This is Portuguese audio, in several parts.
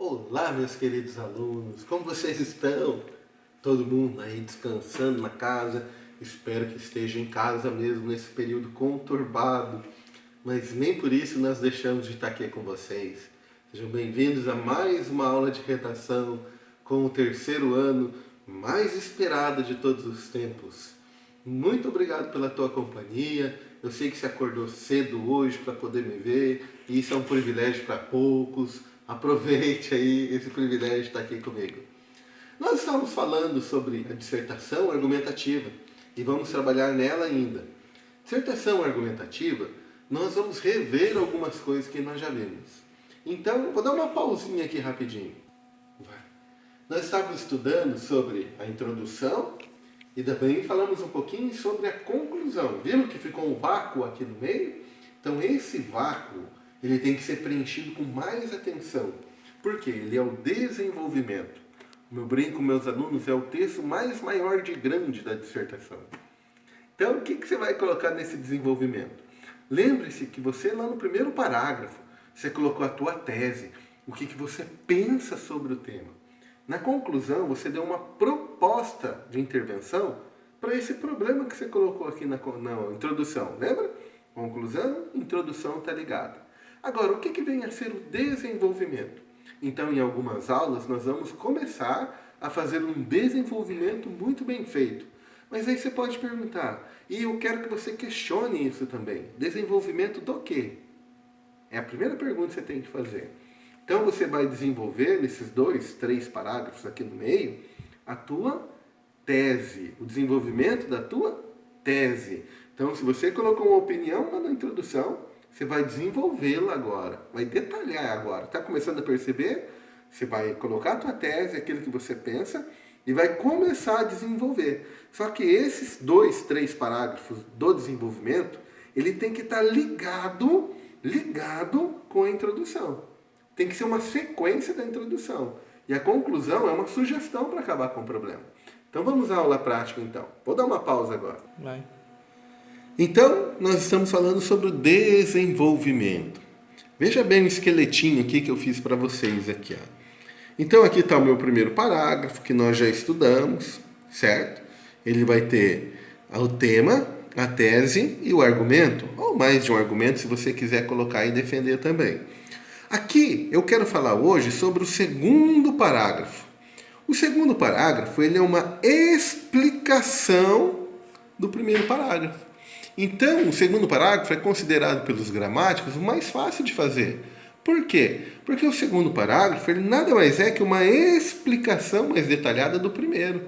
Olá, meus queridos alunos, como vocês estão? Todo mundo aí descansando na casa, espero que esteja em casa mesmo nesse período conturbado, mas nem por isso nós deixamos de estar aqui com vocês. Sejam bem-vindos a mais uma aula de redação com o terceiro ano mais esperado de todos os tempos. Muito obrigado pela tua companhia. Eu sei que você acordou cedo hoje para poder me ver, e isso é um privilégio para poucos. Aproveite aí esse privilégio de estar aqui comigo. Nós estamos falando sobre a dissertação argumentativa e vamos trabalhar nela ainda. Dissertação argumentativa, nós vamos rever algumas coisas que nós já vimos. Então, vou dar uma pausinha aqui rapidinho. Nós estávamos estudando sobre a introdução e também falamos um pouquinho sobre a conclusão. Viram que ficou um vácuo aqui no meio? Então esse vácuo, ele tem que ser preenchido com mais atenção. Por quê? Ele é o desenvolvimento. O meu brinco com meus alunos é o texto mais maior de grande da dissertação. Então o que você vai colocar nesse desenvolvimento? Lembre-se que você lá no primeiro parágrafo, você colocou a tua tese, o que você pensa sobre o tema. Na conclusão, você deu uma proposta de intervenção para esse problema que você colocou aqui na introdução. Lembra? Conclusão, introdução está ligada. Agora, o que vem a ser o desenvolvimento? Então, em algumas aulas, nós vamos começar a fazer um desenvolvimento muito bem feito. Mas aí você pode perguntar, e eu quero que você questione isso também. Desenvolvimento do quê? É a primeira pergunta que você tem que fazer. Então você vai desenvolver nesses 2, 3 parágrafos aqui no meio a tua tese, o desenvolvimento da tua tese. Então se você colocou uma opinião lá na introdução, você vai desenvolvê-la agora, vai detalhar agora. Está começando a perceber? Você vai colocar a tua tese, aquilo que você pensa, e vai começar a desenvolver. Só que esses 2, 3 parágrafos do desenvolvimento, ele tem que estar ligado com a introdução. Tem que ser uma sequência da introdução. E a conclusão é uma sugestão para acabar com o problema. Então vamos à aula prática então. Vou dar uma pausa agora. Vai. Então, nós estamos falando sobre o desenvolvimento. Veja bem o esqueletinho aqui que eu fiz para vocês aqui. Ó. Então aqui está o meu primeiro parágrafo, que nós já estudamos, certo? Ele vai ter o tema, a tese e o argumento, ou mais de um argumento, se você quiser colocar e defender também. Aqui eu quero falar hoje sobre o segundo parágrafo. O segundo parágrafo, ele é uma explicação do primeiro parágrafo. Então, o segundo parágrafo é considerado pelos gramáticos o mais fácil de fazer. Por quê? Porque o segundo parágrafo, ele nada mais é que uma explicação mais detalhada do primeiro.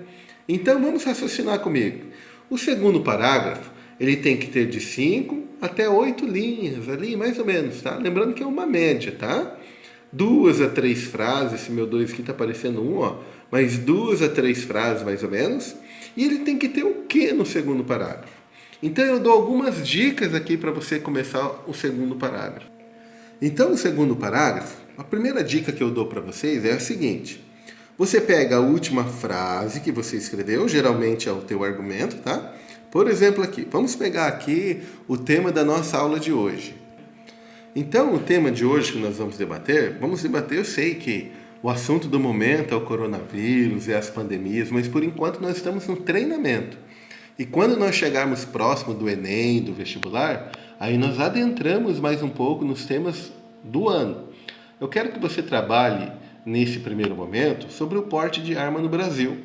Então, vamos raciocinar comigo. O segundo parágrafo, ele tem que ter de 5 até 8 linhas ali, mais ou menos, tá? Lembrando que é uma média, tá? 2 a 3 frases, esse meu 2 aqui tá parecendo 1, ó. Mas 2 a 3 frases, mais ou menos. E ele tem que ter o que no segundo parágrafo? Então eu dou algumas dicas aqui para você começar o segundo parágrafo. Então, o segundo parágrafo, a primeira dica que eu dou para vocês é a seguinte. Você pega a última frase que você escreveu, geralmente é o teu argumento, tá? Por exemplo aqui, vamos pegar aqui o tema da nossa aula de hoje. Então, o tema de hoje que nós vamos debater, eu sei que o assunto do momento é o coronavírus, é as pandemias, mas por enquanto nós estamos no treinamento. E quando nós chegarmos próximo do Enem, do vestibular, aí nós adentramos mais um pouco nos temas do ano. Eu quero que você trabalhe, nesse primeiro momento, sobre o porte de arma no Brasil.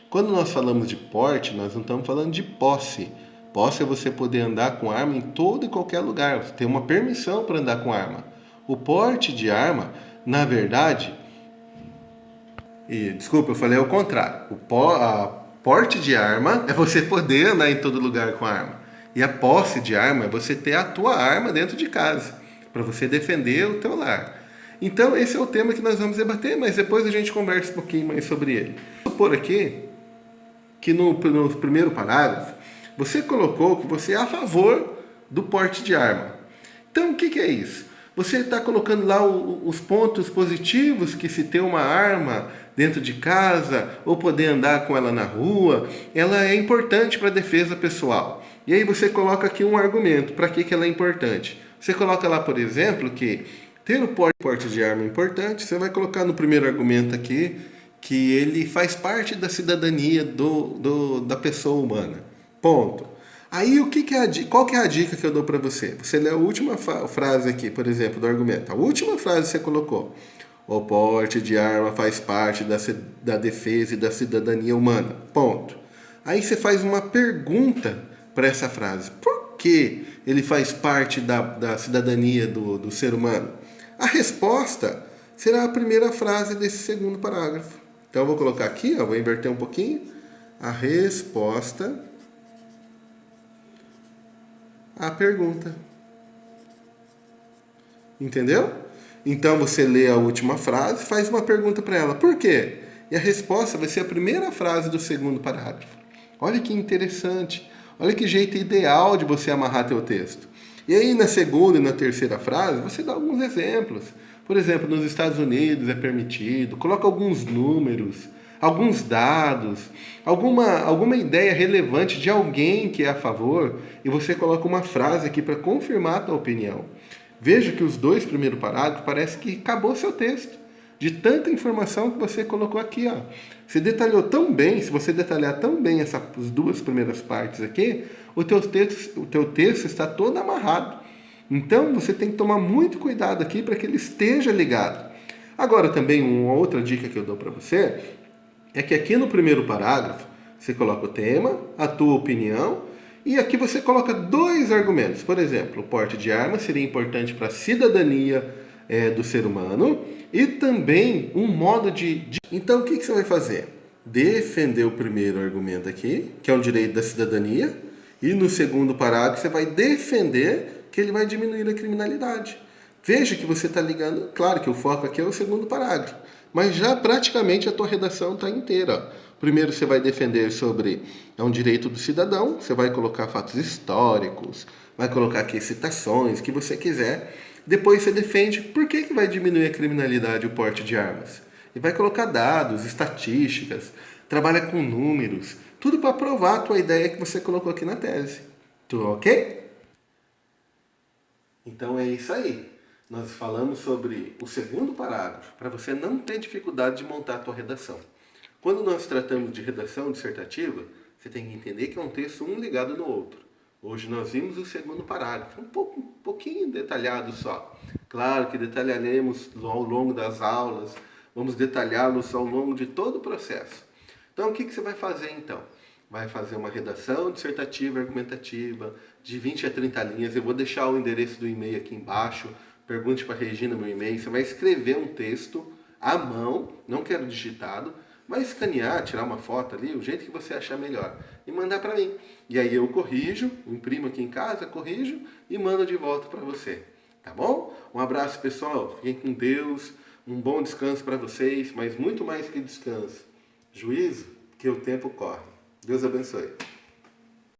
Quando nós falamos de porte, nós não estamos falando de posse. Posse é você poder andar com arma em todo e qualquer lugar. Você tem uma permissão para andar com arma. O porte de arma, na verdade... Desculpa, eu falei ao contrário. Porte de arma é você poder andar em todo lugar com arma. E a posse de arma é você ter a tua arma dentro de casa, para você defender o teu lar. Então esse é o tema que nós vamos debater, mas depois a gente conversa um pouquinho mais sobre ele. Vou supor aqui que no primeiro parágrafo você colocou que você é a favor do porte de arma. Então o que é isso? Você está colocando lá os pontos positivos que se ter uma arma dentro de casa ou poder andar com ela na rua, ela é importante para a defesa pessoal. E aí você coloca aqui um argumento, para que ela é importante. Você coloca lá, por exemplo, que Ter o porte de arma é importante, você vai colocar no primeiro argumento aqui que ele faz parte da cidadania da pessoa humana. Ponto. Aí qual que é a dica que eu dou para você? Você lê a última frase aqui, por exemplo, do argumento. A última frase que você colocou. O porte de arma faz parte da defesa e da cidadania humana. Ponto. Aí você faz uma pergunta para essa frase. Por que ele faz parte da cidadania do ser humano? A resposta será a primeira frase desse segundo parágrafo. Então eu vou colocar aqui, vou inverter um pouquinho. A resposta à pergunta. Entendeu? Então você lê a última frase, faz uma pergunta para ela. Por quê? E a resposta vai ser a primeira frase do segundo parágrafo. Olha que interessante. Olha que jeito ideal de você amarrar teu texto. E aí na segunda e na terceira frase, você dá alguns exemplos. Por exemplo, nos Estados Unidos é permitido. Coloca alguns números, alguns dados, alguma ideia relevante de alguém que é a favor. E você coloca uma frase aqui para confirmar a tua opinião. Veja que os dois primeiros parágrafos parece que acabou seu texto. De tanta informação que você colocou aqui, ó. Você detalhou tão bem, se você detalhar tão bem essas duas primeiras partes aqui, o teu texto está todo amarrado. Então, você tem que tomar muito cuidado aqui para que ele esteja ligado. Agora, também, uma outra dica que eu dou para você é que aqui no primeiro parágrafo, você coloca o tema, a tua opinião, e aqui você coloca dois argumentos. Por exemplo, o porte de arma seria importante para a cidadania do ser humano e também um modo de... Então, o que você vai fazer? Defender o primeiro argumento aqui, que é o direito da cidadania, e no segundo parágrafo você vai defender que ele vai diminuir a criminalidade. Veja que você está ligando... Claro que o foco aqui é o segundo parágrafo, mas já praticamente a tua redação está inteira. Primeiro você vai defender sobre um direito do cidadão, você vai colocar fatos históricos, vai colocar aqui citações, que você quiser. Depois você defende por que vai diminuir a criminalidade o porte de armas. E vai colocar dados, estatísticas, trabalha com números, tudo para provar a tua ideia que você colocou aqui na tese. Tudo ok? Então é isso aí. Nós falamos sobre o segundo parágrafo, para você não ter dificuldade de montar a tua redação. Quando nós tratamos de redação dissertativa, você tem que entender que é um texto um ligado no outro. Hoje nós vimos o segundo parágrafo, um pouquinho detalhado só. Claro que detalharemos ao longo das aulas, vamos detalhá-los ao longo de todo o processo. Então o que você vai fazer então? Vai fazer uma redação dissertativa, argumentativa, de 20 a 30 linhas. Eu vou deixar o endereço do e-mail aqui embaixo. Pergunte para a Regina meu e-mail. Você vai escrever um texto à mão, não quero digitado, vai escanear, tirar uma foto ali, o jeito que você achar melhor, e mandar para mim. E aí eu corrijo, imprimo aqui em casa, corrijo e mando de volta para você. Tá bom? Um abraço, pessoal. Fiquem com Deus. Um bom descanso para vocês, mas muito mais que descanso. Juízo, que o tempo corre. Deus abençoe.